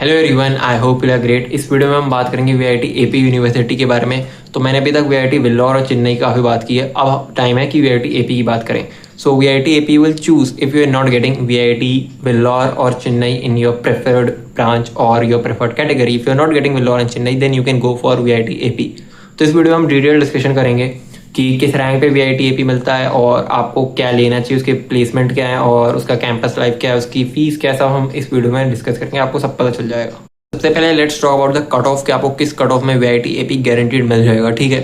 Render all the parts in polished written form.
Hello everyone, I hope you are great. इस video में हम बात करेंगे वीआईटी एपी यूनिवर्सिटी के बारे में। तो मैंने अभी तक वीआईटी वेल्लोर और चेन्नई की काफ़ी बात की है, अब टाइम है कि वीआईटी एपी की बात करें। So VIT AP will choose if you are not getting VIT Vellore और Chennai in your preferred branch और your preferred category. If you are not getting Vellore and Chennai then you can go for VIT AP. तो इस video में हम detail discussion करेंगे कि किस rank पे वीआईटी एपी मिलता है और आपको क्या लेना चाहिए, उसके प्लेसमेंट क्या है और उसका कैंपस लाइफ क्या है, उसकी फीस कैसा, हम इस वीडियो में डिस्कस करेंगे, आपको सब पता चल जाएगा। सबसे पहले let's talk about the cut off कि आपको किस कट ऑफ में वीआईटी एपी गारंटीड मिल जाएगा। ठीक है,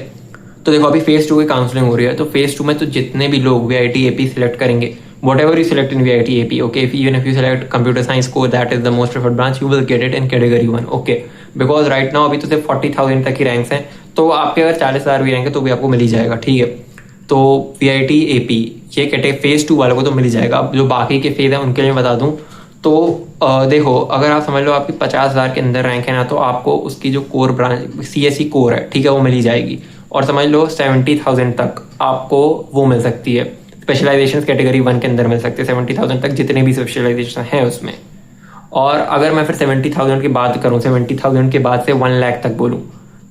तो देखो अभी फेज 2 की काउंसलिंग हो रही है। तो फेज 2 में तो जितने भी लोग वीआईटी एपी सिलेक्ट करेंगे, whatever you select in VIT AP, okay, even if you select computer science को, that is the most preferred branch, you will get it in category 1, okay. Because right now अभी तो सिर्फ 40,000 तक की ranks हैं, तो आपके अगर 40,000 भी रहेंगे तो भी आपको मिल ही जाएगा। ठीक है, तो वीआईटी एपी ये कैटेगरी फेज 2 वालों को तो मिल ही जाएगा। अब जो बाकी के फेज है उनके लिए बता दूं तो देखो, अगर आप समझ लो आपकी 50,000 के अंदर रैंक है ना, तो आपको उसकी जो कोर ब्रांच सीएसई कोर है, ठीक है, वो मिल ही जाएगी। और समझ लो 70,000 तक आपको वो मिल सकती है, स्पेशलाइजेशन कैटेगरी 1 के अंदर मिल सकती है 70,000 तक, जितने भी स्पेशलाइजेशन है उसमें। और अगर मैं फिर 70,000 की बात करूँ, 70,000 के बाद से 1 लाख तक बोलूँ,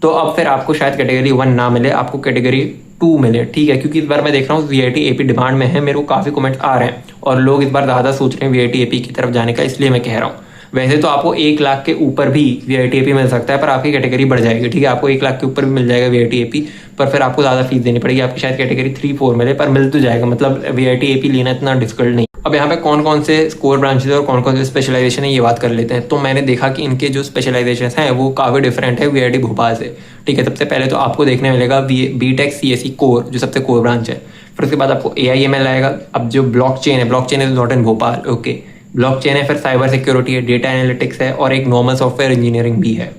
तो अब फिर आपको शायद कैटेगरी 1 ना मिले, आपको कैटेगरी 2 मिले। ठीक है, क्योंकि इस बार मैं देख रहा हूँ वीआईटी एपी डिमांड में है, मेरे को काफ़ी कमेंट्स आ रहे हैं और लोग इस बार ज़्यादा सोच रहे हैं वीआईटी एपी की तरफ जाने का, इसलिए मैं कह रहा हूँ। वैसे तो आपको 1 लाख के ऊपर भी वीआईटी एपी मिल सकता है, पर आपकी कैटेगरी बढ़ जाएगी। ठीक है, आपको 1 लाख के ऊपर भी मिल जाएगा वीआईटी एपी, पर फिर आपको ज़्यादा फीस देनी पड़ेगी। आपकी शायद कैटेगरी 3-4 मिले, पर मिल तो जाएगा। मतलब वीआईटी एपी लेना इतना डिफिकल्ट नहीं। अब यहाँ पे कौन कौन से स्कोर ब्रांचेस और कौन कौन से स्पेशलाइजेशन है ये बात कर लेते हैं। तो मैंने देखा कि इनके जो स्पेशलाइजेशन हैं वो काफ़ी डिफरेंट है वीआईटी भोपाल से। ठीक है, सबसे पहले तो आपको देखने मिलेगा बीटेक सीएसई कोर, जो सबसे कोर ब्रांच है। फिर उसके बाद आपको एआईएमएल आएगा। अब जो ब्लॉकचेन है, blockchain is not in Bhopal, okay, blockchain है। फिर साइबर सिक्योरिटी है, डेटा एनालिटिक्स है और एक नॉर्मल सॉफ्टवेयर इंजीनियरिंग भी है।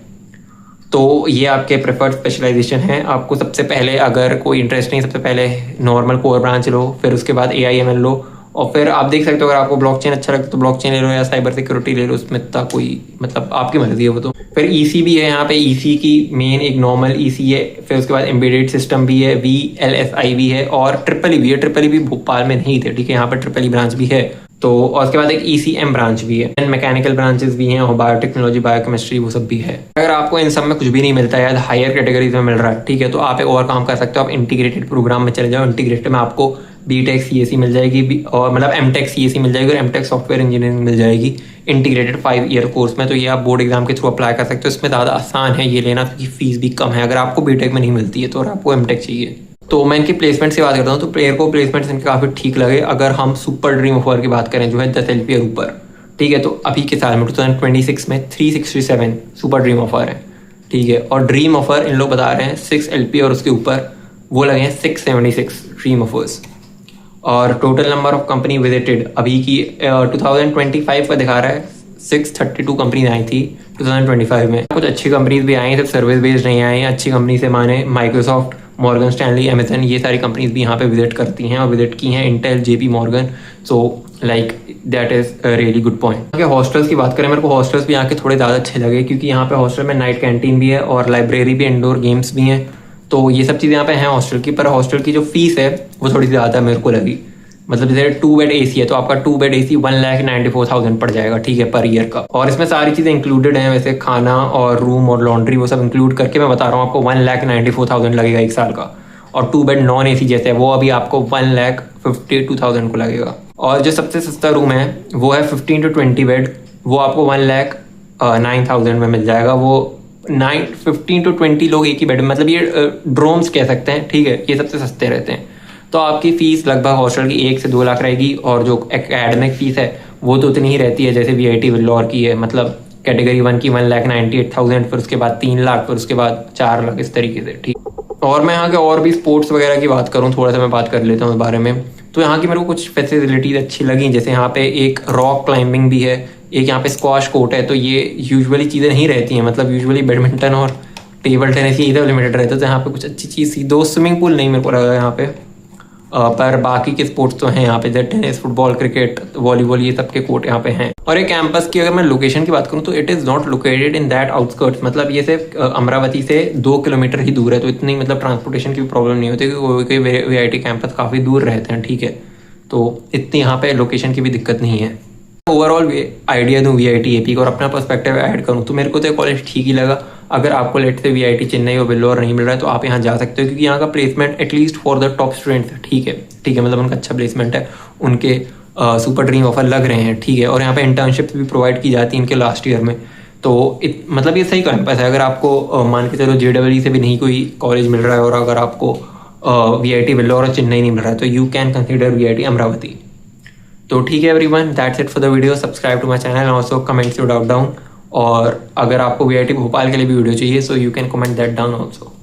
तो ये आपके प्रेफर्ड स्पेशलाइजेशन है। आपको सबसे पहले अगर कोई इंटरेस्ट नहीं, सबसे पहले नॉर्मल कोर ब्रांच लो, फिर उसके बाद एआईएमएल लो, और फिर आप देख सकते हो अगर आपको ब्लॉकचेन अच्छा लगता है तो ब्लॉकचेन ले लो या साइबर सिक्योरिटी ले लो, उसमें इतना कोई मतलब आपकी मर्जी है वो तो। फिर ईसी भी है यहाँ पे, ईसी की मेन एक नॉर्मल ईसी है। फिर उसके बाद एम्बेडेड सिस्टम भी है, वीएलएसआई भी है और ट्रिपल ई भी है। ट्रिपल ई भी भोपाल में नहीं थे, ठीक है, यहाँ पर ट्रिपल ई ब्रांच भी है। तो और उसके बाद एक ईसीएम ब्रांच भी है, मैकेनिकल ब्रांचेस भी हैं और बायोटेक्नोलॉजी, बायोकेमिस्ट्री, वो सब भी है। अगर आपको इन सब में कुछ भी नहीं मिलता है, हायर कैटेगरीज में मिल रहा है, ठीक है, तो आप एक और काम कर सकते हो, आप इंटीग्रेटेड प्रोग्राम में चले जाओ। इंटीग्रेटेड में आपको बीटेक सीएसई मिल जाएगी और मतलब एमटेक सीएसई मिल जाएगी और एमटेक सॉफ्टवेयर इंजीनियरिंग मिल जाएगी इंटीग्रेटेड 5 ईयर कोर्स में। तो ये आप बोर्ड एग्जाम के थ्रू अप्लाई कर सकते हो। इसमें ज़्यादा आसान है ये लेना, क्योंकि फीस भी कम है अगर आपको बीटेक में नहीं मिलती है तो, और आपको एमटेक चाहिए। तो मैं इनकी प्लेसमेंट से बात करता हूँ, तो प्लेयर को प्लेसमेंट्स इनके काफ़ी ठीक लगे। अगर हम सुपर ड्रीम ऑफर की बात करें जो है 10 LP और ऊपर, ठीक है, तो अभी के साल में 2026 में 367 सुपर ड्रीम ऑफर है। ठीक है, और ड्रीम ऑफर इन लोग बता रहे हैं 6 LP और उसके ऊपर वो लगे हैं 676 ड्रीम ऑफर्स। और total number of company visited अभी की 2025 का दिखा रहा है 632 कंपनीज आई थी 2025 में। कुछ अच्छी कंपनीज भी आई हैं, सिर्फ सर्विस बेस्ड नहीं आई हैं। अच्छी कंपनी से माने माइक्रोसॉफ्ट, मॉर्गन स्टैनली, अमेजन, ये सारी कंपनीज भी यहाँ पे विजिट करती हैं और विजिट की हैं, Intel, JP Morgan. So like that is a really good point. यहाँ के हॉस्टल्स की बात करें, मेरे को हॉस्टल्स भी यहाँ के थोड़े ज़्यादा अच्छे लगे, क्योंकि यहाँ पे हॉस्टल में नाइट कैंटीन भी है और लाइब्रेरी भी, इंडोर गेम्स भी हैं। तो ये सब चीज़ें यहाँ पे हैं हॉस्टल की। पर हॉस्टल की जो फीस है वो थोड़ी ज़्यादा मेरे को लगी। मतलब जैसे 2 बेड एसी है तो आपका 2 बेड एसी 1,94,000 पड़ जाएगा, ठीक है, पर ईयर का। और इसमें सारी चीज़ें इंक्लूडेड हैं, वैसे खाना और रूम और लॉन्ड्री वो सब इंक्लूड करके मैं बता रहा हूँ आपको 1,94,000 लगेगा 1 साल का। और 2 बेड नॉन एसी जैसे है वो अभी आपको 1,52,000 को लगेगा। और जो सबसे सस्ता रूम है वो है 15 to 20 बेड, वो आपको 1,09,000 में मिल जाएगा। वो 15 to 20 लोग एक ही बेड में, मतलब ये ड्रोम्स कह सकते हैं, ठीक है, ये सबसे सस्ते रहते हैं। तो आपकी फीस लगभग हॉस्टल की 1 से 2 लाख रहेगी, और जो एकेडमिक फीस है वो तो उतनी ही रहती है जैसे वीआईटी वेल्लोर की है। मतलब कैटेगरी 1 की 1,98,000, फिर उसके बाद 3 लाख, फिर उसके बाद 4 लाख, इस तरीके से। ठीक, और मैं यहाँ के और भी स्पोर्ट्स वगैरह की बात करूँ, थोड़ा सा मैं बात कर लेता हूँ इस बारे में। तो यहाँ की मेरे को कुछ फैसिलिटीज़ अच्छी लगी, जैसे यहाँ पे एक रॉक क्लाइंबिंग भी है, एक यहाँ पे स्क्वाश कोर्ट है। तो ये यूजुअली चीज़ें नहीं रहती हैं, मतलब यूजुअली बैडमिंटन और टेबल टेनिस ये इधर लिमिटेड रहता है। तो यहाँ पे कुछ अच्छी चीज़ थी। 2 स्विमिंग पूल नहीं मेरे को लगा यहाँ पे, पर बाकी के स्पोर्ट्स तो हैं यहाँ पे, जैसे टेनिस, फुटबॉल, क्रिकेट, वॉलीबॉल, ये सब के कोर्ट यहाँ पे हैं। और एक कैंपस की अगर मैं लोकेशन की बात करूँ तो it is not located in that outskirts, मतलब ये सिर्फ अमरावती से 2 किलोमीटर ही दूर है। तो इतनी मतलब ट्रांसपोर्टेशन की प्रॉब्लम नहीं होती, क्योंकि कोई वीआईटी कैंपस काफ़ी दूर रहते हैं, ठीक है, तो इतनी यहाँ पे लोकेशन की भी दिक्कत नहीं है। ओवरऑल आइडिया दूँ वीआईटी एपी का और अपना पर्सपेक्टिव ऐड करूँ तो मेरे को तो ये कॉलेज ठीक ही लगा। अगर आपको लेट से वीआईटी चेन्नई और वेल्लोर नहीं मिल रहा है तो आप यहाँ जा सकते हो, क्योंकि यहाँ का placement at least for the top students ठीक है, मतलब उनका अच्छा प्लेसमेंट है, उनके सुपर ड्रीम ऑफर लग रहे हैं, ठीक है। और यहाँ पे इंटर्नशिप भी प्रोवाइड की जाती है इनके लास्ट ईयर में। तो मतलब ये सही कैंपस है। अगर आपको मान के चलो जेडब्ल्यू से भी नहीं कोई कॉलेज मिल रहा है और अगर आपको वीआईटी वेल्लोर और चेन्नई नहीं मिल रहा है तो you can consider VIT Amaravati. तो ठीक है everyone, that's it for the video. Subscribe to my channel and also comments your doubt down. और अगर आपको वीआईटी भोपाल के लिए भी वीडियो चाहिए so you can comment that down also.